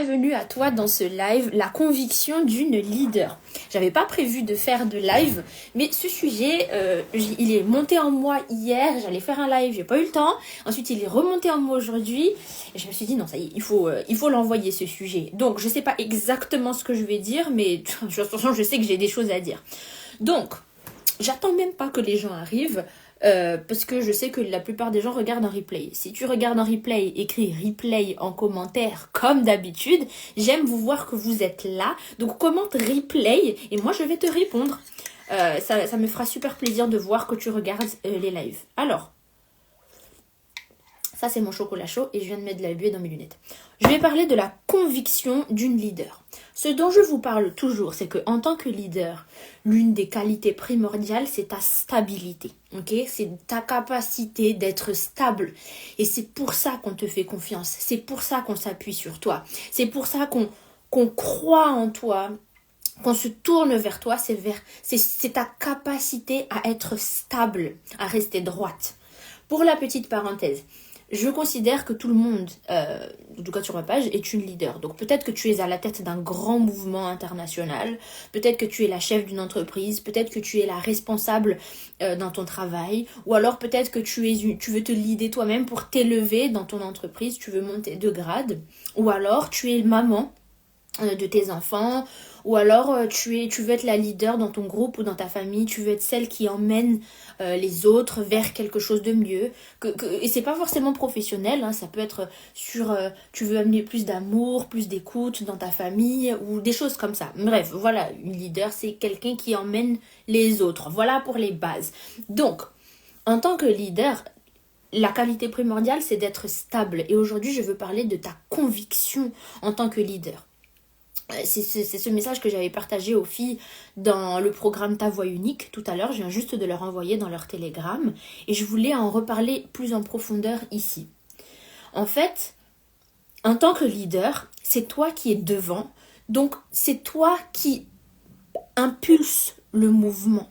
Bienvenue à toi dans ce live, la conviction d'une leader. J'avais pas prévu de faire de live, mais ce sujet, il est monté en moi hier, j'allais faire un live, j'ai pas eu le temps. Ensuite, il est remonté en moi aujourd'hui, et je me suis dit non, ça y est, il faut l'envoyer ce sujet. Donc, je sais pas exactement ce que je vais dire, mais de toute façon, je sais que j'ai des choses à dire. Donc, j'attends même pas que les gens arrivent. Parce que je sais que la plupart des gens regardent en replay. Si tu regardes en replay, écris replay en commentaire comme d'habitude. J'aime vous voir que vous êtes là. Donc commente replay et moi je vais te répondre. Ça me fera super plaisir de voir que tu regardes les lives. Alors, ça c'est mon chocolat chaud et je viens de mettre de la buée dans mes lunettes. Je vais parler de la conviction d'une leader. Ce dont je vous parle toujours, c'est qu'en tant que leader, l'une des qualités primordiales, c'est ta stabilité. Okay? C'est ta capacité d'être stable. Et c'est pour ça qu'on te fait confiance. C'est pour ça qu'on s'appuie sur toi. C'est pour ça qu'on croit en toi. Qu'on se tourne vers toi, c'est ta capacité à être stable, à rester droite. Pour la petite parenthèse, je considère que tout le monde, en tout cas sur ma page, est une leader. Donc peut-être que tu es à la tête d'un grand mouvement international, peut-être que tu es la chef d'une entreprise, peut-être que tu es la responsable dans ton travail, ou alors peut-être que tu veux te leader toi-même pour t'élever dans ton entreprise, tu veux monter de grade, ou alors tu es maman de tes enfants, ou alors tu veux être la leader dans ton groupe ou dans ta famille, tu veux être celle qui emmène les autres vers quelque chose de mieux, et c'est pas forcément professionnel, hein, ça peut être sur tu veux amener plus d'amour, plus d'écoute dans ta famille ou des choses comme ça. Bref, voilà, une leader c'est quelqu'un qui emmène les autres, voilà pour les bases. Donc en tant que leader, la qualité primordiale c'est d'être stable, et aujourd'hui je veux parler de ta conviction en tant que leader. C'est ce message que j'avais partagé aux filles dans le programme Ta Voix Unique tout à l'heure. Je viens juste de leur envoyer dans leur Telegram. Et je voulais en reparler plus en profondeur ici. En fait, en tant que leader, c'est toi qui es devant. Donc, c'est toi qui impulse le mouvement.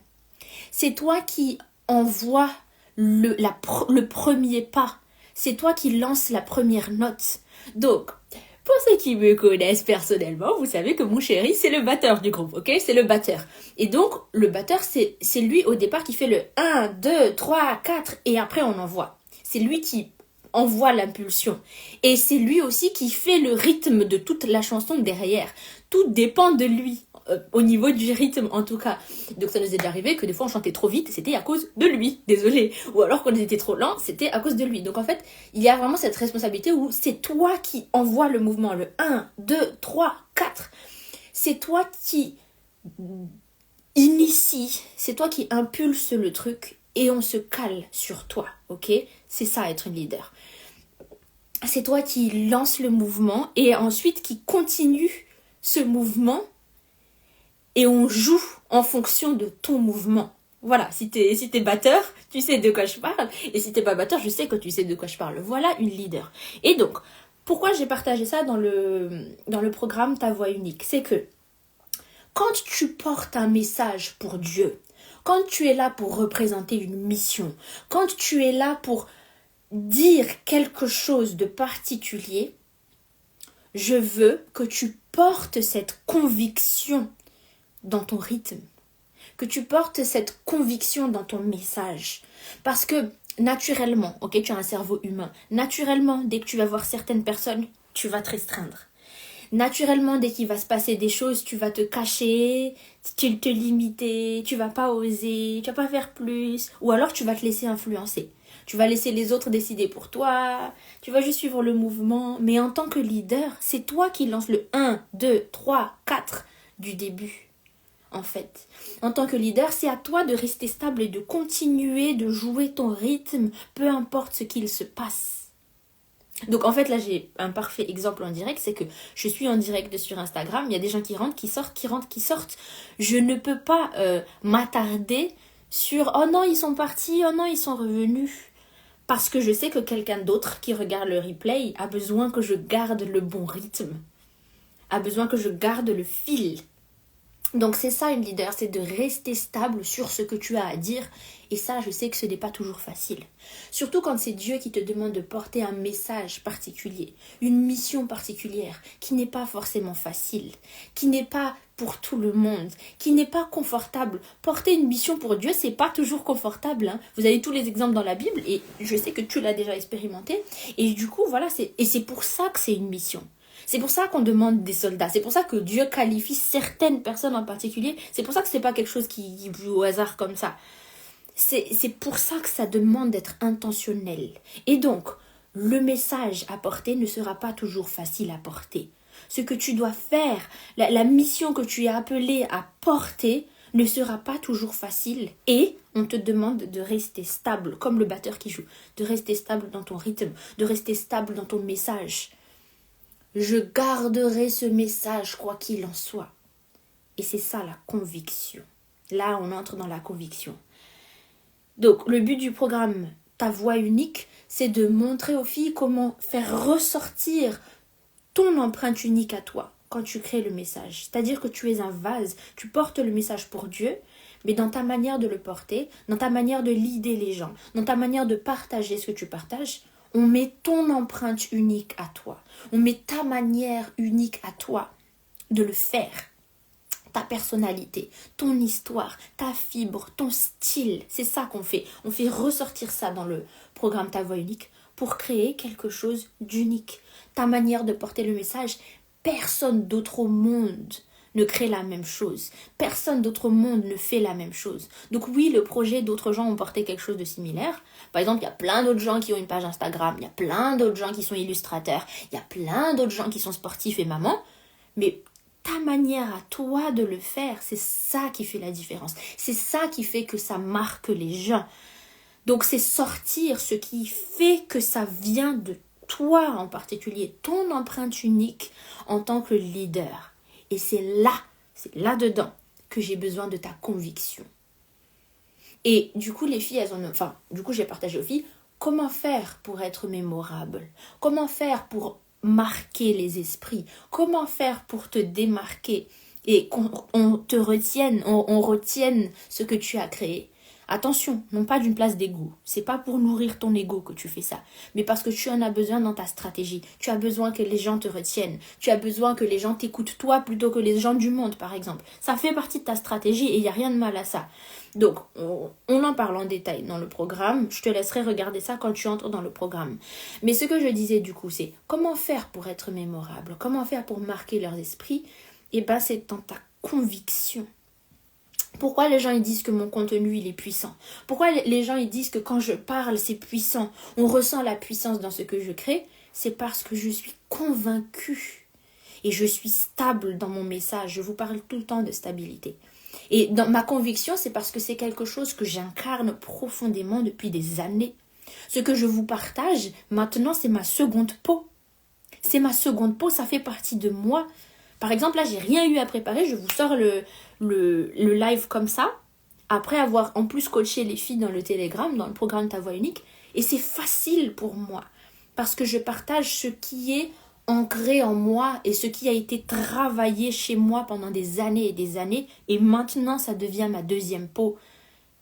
C'est toi qui envoie le premier pas. C'est toi qui lance la première note. Donc, pour ceux qui me connaissent personnellement, vous savez que mon chéri, c'est le batteur du groupe, ok? C'est le batteur. Et donc, le batteur, c'est lui au départ qui fait le 1, 2, 3, 4 et après on envoie. C'est lui qui envoie l'impulsion. Et c'est lui aussi qui fait le rythme de toute la chanson derrière. Tout dépend de lui. Au niveau du rythme en tout cas. Donc ça nous est déjà arrivé que des fois on chantait trop vite, c'était à cause de lui, désolé. Ou alors quand on était trop lent, c'était à cause de lui. Donc en fait, il y a vraiment cette responsabilité où c'est toi qui envoie le mouvement, le 1, 2, 3, 4. C'est toi qui initie, c'est toi qui impulse le truc et on se cale sur toi, ok? C'est ça être une leader. C'est toi qui lance le mouvement et ensuite qui continue ce mouvement. Et on joue en fonction de ton mouvement. Voilà, si t'es batteur, tu sais de quoi je parle. Et si t'es pas batteur, je sais que tu sais de quoi je parle. Voilà une leader. Et donc, pourquoi j'ai partagé ça dans le programme Ta Voix Unique? C'est que quand tu portes un message pour Dieu, quand tu es là pour représenter une mission, quand tu es là pour dire quelque chose de particulier, je veux que tu portes cette conviction dans ton rythme, que tu portes cette conviction dans ton message. Parce que naturellement, ok, tu as un cerveau humain, naturellement, dès que tu vas voir certaines personnes, tu vas te restreindre. Naturellement, dès qu'il va se passer des choses, tu vas te cacher, tu te limiter, tu vas pas oser, tu vas pas faire plus, ou alors tu vas te laisser influencer. Tu vas laisser les autres décider pour toi, tu vas juste suivre le mouvement, mais en tant que leader, c'est toi qui lances le 1, 2, 3, 4 du début. En fait, en tant que leader, c'est à toi de rester stable et de continuer de jouer ton rythme, peu importe ce qu'il se passe. Donc en fait là j'ai un parfait exemple en direct, c'est que je suis en direct sur Instagram, il y a des gens qui rentrent, qui sortent, qui rentrent, qui sortent. Je ne peux pas m'attarder sur « oh non ils sont partis, oh non ils sont revenus ». Parce que je sais que quelqu'un d'autre qui regarde le replay a besoin que je garde le bon rythme, a besoin que je garde le fil. Donc c'est ça une leader, c'est de rester stable sur ce que tu as à dire. Et ça, je sais que ce n'est pas toujours facile. Surtout quand c'est Dieu qui te demande de porter un message particulier, une mission particulière, qui n'est pas forcément facile, qui n'est pas pour tout le monde, qui n'est pas confortable. Porter une mission pour Dieu, c'est pas toujours confortable, hein. Vous avez tous les exemples dans la Bible et je sais que tu l'as déjà expérimenté. Et du coup, voilà, c'est pour ça que c'est une mission. C'est pour ça qu'on demande des soldats. C'est pour ça que Dieu qualifie certaines personnes en particulier. C'est pour ça que c'est pas quelque chose qui joue au hasard comme ça. C'est pour ça que ça demande d'être intentionnel. Et donc, le message à porter ne sera pas toujours facile à porter. Ce que tu dois faire, la mission que tu es appelé à porter ne sera pas toujours facile. Et on te demande de rester stable, comme le batteur qui joue. De rester stable dans ton rythme, de rester stable dans ton message. Je garderai ce message quoi qu'il en soit. Et c'est ça la conviction. Là, on entre dans la conviction. Donc, le but du programme Ta Voix Unique, c'est de montrer aux filles comment faire ressortir ton empreinte unique à toi quand tu crées le message. C'est-à-dire que tu es un vase, tu portes le message pour Dieu, mais dans ta manière de le porter, dans ta manière de leader les gens, dans ta manière de partager ce que tu partages, on met ton empreinte unique à toi. On met ta manière unique à toi de le faire. Ta personnalité, ton histoire, ta fibre, ton style. C'est ça qu'on fait. On fait ressortir ça dans le programme Ta Voix Unique pour créer quelque chose d'unique. Ta manière de porter le message, personne d'autre au monde ne crée la même chose. Personne d'autre au monde ne fait la même chose. Donc oui, le projet d'autres gens ont porté quelque chose de similaire. Par exemple, il y a plein d'autres gens qui ont une page Instagram, il y a plein d'autres gens qui sont illustrateurs, il y a plein d'autres gens qui sont sportifs et mamans, mais ta manière à toi de le faire, c'est ça qui fait la différence. C'est ça qui fait que ça marque les gens. Donc c'est sortir ce qui fait que ça vient de toi en particulier, ton empreinte unique en tant que leader. Et c'est là-dedans que j'ai besoin de ta conviction. Et du coup, les filles, j'ai partagé aux filles comment faire pour être mémorable, comment faire pour marquer les esprits, comment faire pour te démarquer et qu'on te retienne, on retienne ce que tu as créé. Attention, non pas d'une place d'ego. C'est pas pour nourrir ton ego que tu fais ça, mais parce que tu en as besoin dans ta stratégie. Tu as besoin que les gens te retiennent. Tu as besoin que les gens t'écoutent toi plutôt que les gens du monde, par exemple. Ça fait partie de ta stratégie et il n'y a rien de mal à ça. Donc, on en parle en détail dans le programme. Je te laisserai regarder ça quand tu entres dans le programme. Mais ce que je disais du coup, c'est comment faire pour être mémorable? Comment faire pour marquer leurs esprits? Et ben, c'est dans ta conviction. Pourquoi les gens ils disent que mon contenu il est puissant? Pourquoi les gens ils disent que quand je parle c'est puissant? On ressent la puissance dans ce que je crée. C'est parce que je suis convaincue. Et je suis stable dans mon message. Je vous parle tout le temps de stabilité. Et dans ma conviction, c'est parce que c'est quelque chose que j'incarne profondément depuis des années. Ce que je vous partage, maintenant, c'est ma seconde peau. C'est ma seconde peau, ça fait partie de moi. Par exemple, là, j'ai rien eu à préparer. Je vous sors le live comme ça, après avoir en plus coaché les filles dans le Telegram, dans le programme Ta Voix Unique. Et c'est facile pour moi, parce que je partage ce qui est ancré en moi et ce qui a été travaillé chez moi pendant des années, et maintenant ça devient ma deuxième peau.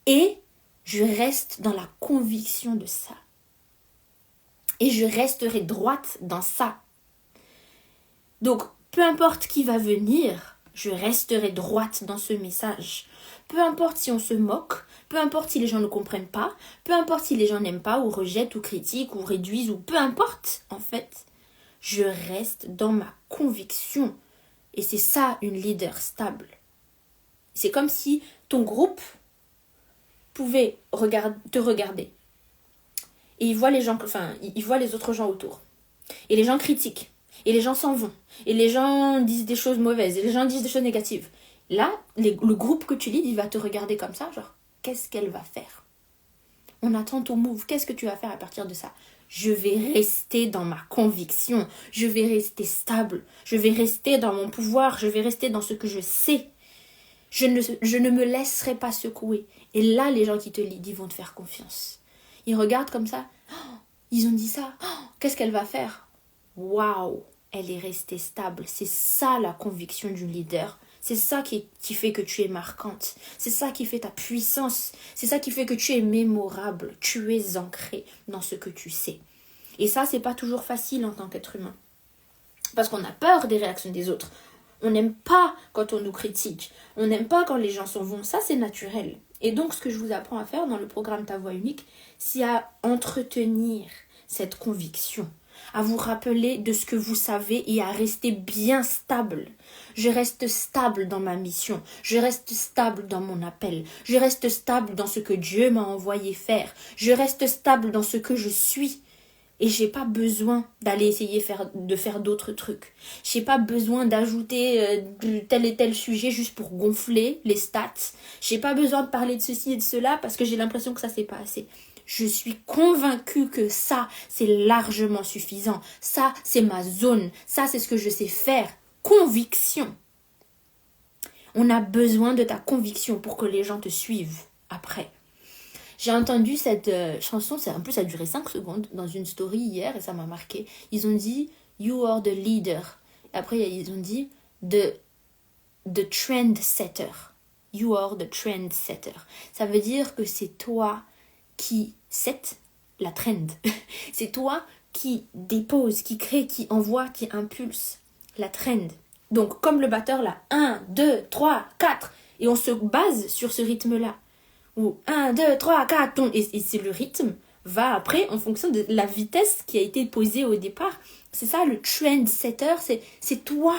Et je reste dans la conviction de ça. Et je resterai droite dans ça. Donc, peu importe qui va venir, je resterai droite dans ce message. Peu importe si on se moque, peu importe si les gens ne comprennent pas, peu importe si les gens n'aiment pas ou rejettent ou critiquent ou réduisent ou peu importe en fait. Je reste dans ma conviction. Et c'est ça une leader stable. C'est comme si ton groupe pouvait te regarder. Et il voit il voit les autres gens autour. Et les gens critiquent. Et les gens s'en vont. Et les gens disent des choses mauvaises. Et les gens disent des choses négatives. Là, le groupe que tu leads, il va te regarder comme ça, genre, qu'est-ce qu'elle va faire? On attend ton move. Qu'est-ce que tu vas faire à partir de ça? Je vais rester dans ma conviction. Je vais rester stable. Je vais rester dans mon pouvoir. Je vais rester dans ce que je sais. Je ne me laisserai pas secouer. Et là, les gens qui te lead, ils vont te faire confiance. Ils regardent comme ça. Oh, ils ont dit ça. Oh, qu'est-ce qu'elle va faire? Waouh, elle est restée stable. C'est ça la conviction d'une leader. C'est ça qui fait que tu es marquante. C'est ça qui fait ta puissance. C'est ça qui fait que tu es mémorable. Tu es ancré dans ce que tu sais. Et ça, c'est pas toujours facile en tant qu'être humain. Parce qu'on a peur des réactions des autres. On n'aime pas quand on nous critique. On n'aime pas quand les gens s'en vont. Ça, c'est naturel. Et donc, ce que je vous apprends à faire dans le programme Ta Voix Unique, c'est à entretenir cette conviction, à vous rappeler de ce que vous savez et à rester bien stable. Je reste stable dans ma mission. Je reste stable dans mon appel. Je reste stable dans ce que Dieu m'a envoyé faire. Je reste stable dans ce que je suis. Et j'ai pas besoin d'aller essayer de faire d'autres trucs. J'ai pas besoin d'ajouter tel et tel sujet juste pour gonfler les stats. J'ai pas besoin de parler de ceci et de cela parce que j'ai l'impression que ça c'est pas assez. Je suis convaincue que ça, c'est largement suffisant. Ça, c'est ma zone. Ça, c'est ce que je sais faire. Conviction. On a besoin de ta conviction pour que les gens te suivent après. J'ai entendu cette chanson, en plus ça a duré 5 secondes, dans une story hier et ça m'a marqué. Ils ont dit « You are the leader ». Après ils ont dit the trendsetter. You are the trendsetter. Ça veut dire que c'est toi qui set la trend. C'est toi qui dépose, qui crée, qui envoie, qui impulse la trend. Donc comme le batteur là, 1, 2, 3, 4. Et on se base sur ce rythme-là. Ou 1, 2, 3, 4, et c'est le rythme va après en fonction de la vitesse qui a été posée au départ. C'est ça le trendsetter, c'est toi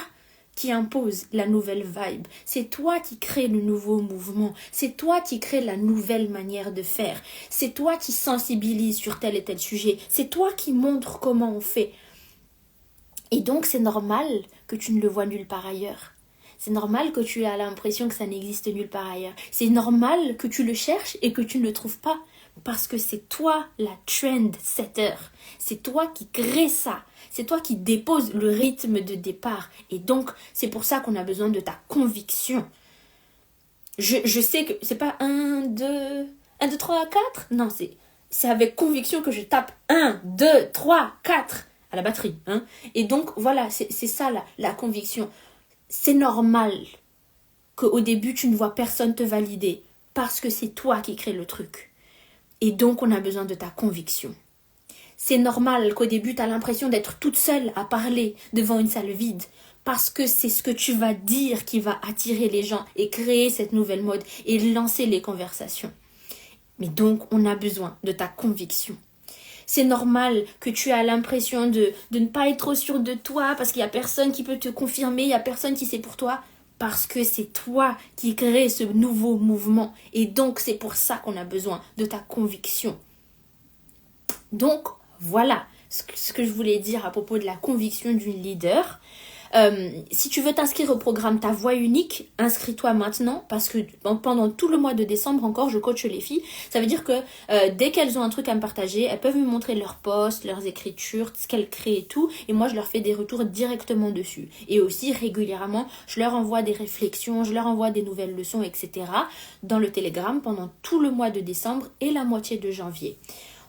qui impose la nouvelle vibe. C'est toi qui crée le nouveau mouvement. C'est toi qui crée la nouvelle manière de faire. C'est toi qui sensibilise sur tel et tel sujet. C'est toi qui montre comment on fait. Et donc c'est normal que tu ne le vois nulle part ailleurs. C'est normal que tu aies l'impression que ça n'existe nulle part ailleurs. C'est normal que tu le cherches et que tu ne le trouves pas. Parce que c'est toi la trendsetter. C'est toi qui crée ça. C'est toi qui dépose le rythme de départ. Et donc, c'est pour ça qu'on a besoin de ta conviction. Je sais que c'est pas 1, 2, 3, 4. Non, c'est avec conviction que je tape 1, 2, 3, 4 à la batterie. Hein. Et donc, voilà, c'est ça la conviction. C'est normal qu'au début, tu ne vois personne te valider parce que c'est toi qui crée le truc. Et donc, on a besoin de ta conviction. C'est normal qu'au début, tu as l'impression d'être toute seule à parler devant une salle vide parce que c'est ce que tu vas dire qui va attirer les gens et créer cette nouvelle mode et lancer les conversations. Mais donc, on a besoin de ta conviction. C'est normal que tu as l'impression de ne pas être trop sûr de toi parce qu'il n'y a personne qui peut te confirmer, il n'y a personne qui sait pour toi. Parce que c'est toi qui crée ce nouveau mouvement. Et donc, c'est pour ça qu'on a besoin de ta conviction. Donc, voilà ce que je voulais dire à propos de la conviction d'une leader. Si tu veux t'inscrire au programme Ta Voix Unique, inscris-toi maintenant parce que pendant tout le mois de décembre encore, je coach les filles. Ça veut dire que dès qu'elles ont un truc à me partager, elles peuvent me montrer leurs posts, leurs écritures, ce qu'elles créent et tout. Et moi, je leur fais des retours directement dessus. Et aussi, régulièrement, je leur envoie des réflexions, je leur envoie des nouvelles leçons, etc. dans le Telegram pendant tout le mois de décembre et la moitié de janvier.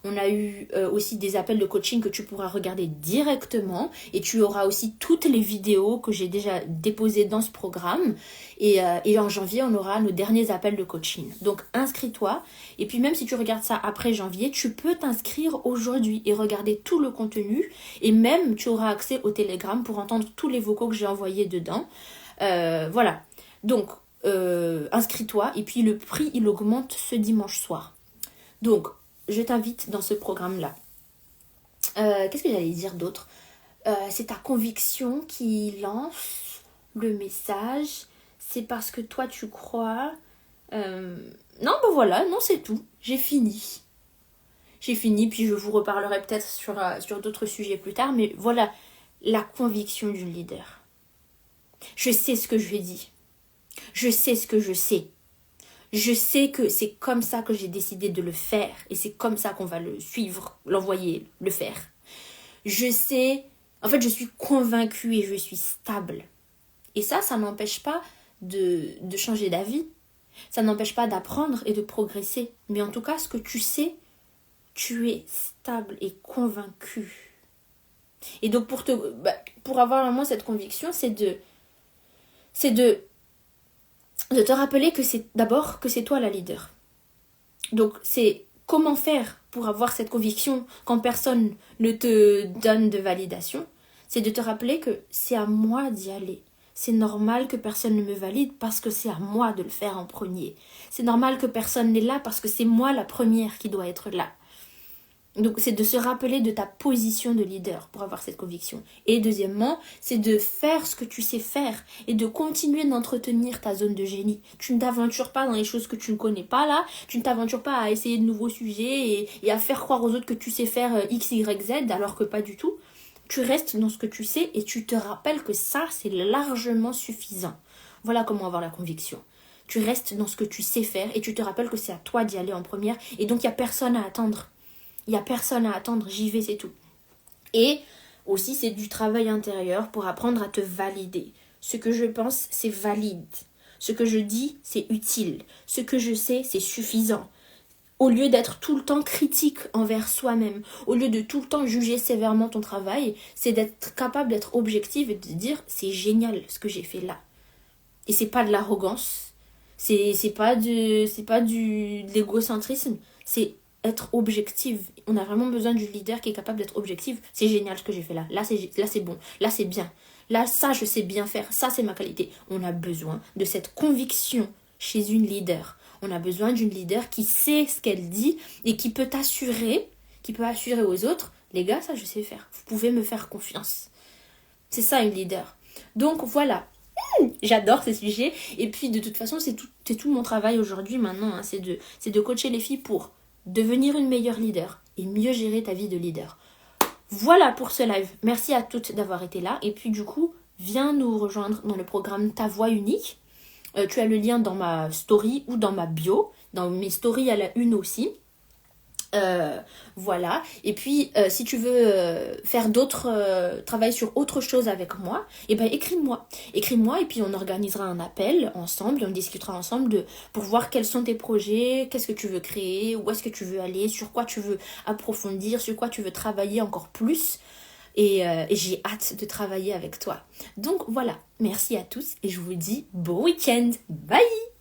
On a eu aussi des appels de coaching que tu pourras regarder directement et tu auras aussi toutes les vidéos que j'ai déjà déposées dans ce programme. Et en janvier, on aura nos derniers appels de coaching. Donc, inscris-toi. Et puis, même si tu regardes ça après janvier, tu peux t'inscrire aujourd'hui et regarder tout le contenu. Et même, tu auras accès au Telegram pour entendre tous les vocaux que j'ai envoyés dedans. Voilà. Donc, inscris-toi. Et puis, le prix, il augmente ce dimanche soir. Donc, je t'invite dans ce programme-là. Qu'est-ce que j'allais dire d'autre ? C'est ta conviction qui lance le message. C'est parce que toi, tu crois. Non, ben voilà, non, c'est tout. J'ai fini. Puis je vous reparlerai peut-être sur d'autres sujets plus tard. Mais voilà, la conviction du leader. Je sais ce que je dis. Je sais ce que je sais. Je sais que c'est comme ça que j'ai décidé de le faire et c'est comme ça qu'on va le suivre, l'envoyer, le faire. Je sais, en fait, je suis convaincue et je suis stable. Et ça n'empêche pas de changer d'avis. Ça n'empêche pas d'apprendre et de progresser. Mais en tout cas, ce que tu sais, tu es stable et convaincu. Et donc, pour avoir vraiment cette conviction, c'est de de te rappeler que c'est d'abord que c'est toi la leader. Donc c'est comment faire pour avoir cette conviction quand personne ne te donne de validation. C'est de te rappeler que c'est à moi d'y aller. C'est normal que personne ne me valide parce que c'est à moi de le faire en premier. C'est normal que personne n'est là parce que c'est moi la première qui doit être là. Donc c'est de se rappeler de ta position de leader pour avoir cette conviction. Et deuxièmement, c'est de faire ce que tu sais faire et de continuer d'entretenir ta zone de génie. Tu ne t'aventures pas dans les choses que tu ne connais pas là, tu ne t'aventures pas à essayer de nouveaux sujets et à faire croire aux autres que tu sais faire X, Y, Z alors que pas du tout. Tu restes dans ce que tu sais et tu te rappelles que ça c'est largement suffisant. Voilà comment avoir la conviction. Tu restes dans ce que tu sais faire et tu te rappelles que c'est à toi d'y aller en première et donc il n'y a personne à attendre. Il n'y a personne à attendre, j'y vais, c'est tout. Et aussi, c'est du travail intérieur pour apprendre à te valider. Ce que je pense, c'est valide. Ce que je dis, c'est utile. Ce que je sais, c'est suffisant. Au lieu d'être tout le temps critique envers soi-même, au lieu de tout le temps juger sévèrement ton travail, c'est d'être capable d'être objective et de dire c'est génial ce que j'ai fait là. Et c'est pas de l'arrogance, c'est pas de l'égocentrisme, c'est être objective. On a vraiment besoin du leader qui est capable d'être objectif. C'est génial ce que j'ai fait là. Là c'est bon. Là c'est bien. Là ça je sais bien faire. Ça c'est ma qualité. On a besoin de cette conviction chez une leader. On a besoin d'une leader qui sait ce qu'elle dit et qui peut assurer aux autres, les gars, ça je sais faire. Vous pouvez me faire confiance. C'est ça une leader. Donc voilà. J'adore ces sujets. Et puis de toute façon, c'est tout mon travail aujourd'hui maintenant. Hein. C'est de coacher les filles pour devenir une meilleure leader et mieux gérer ta vie de leader. Voilà pour ce live. Merci à toutes d'avoir été là. Et puis du coup, viens nous rejoindre dans le programme Ta Voix Unique. Tu as le lien dans ma story ou dans ma bio. Dans mes stories, il y a la une aussi. Voilà. Et puis, si tu veux faire travail sur autre chose avec moi, eh ben écris-moi. Écris-moi et puis on organisera un appel ensemble et on discutera ensemble pour voir quels sont tes projets, qu'est-ce que tu veux créer, où est-ce que tu veux aller, sur quoi tu veux approfondir, sur quoi tu veux travailler encore plus. Et j'ai hâte de travailler avec toi. Donc voilà, merci à tous et je vous dis bon week-end. Bye!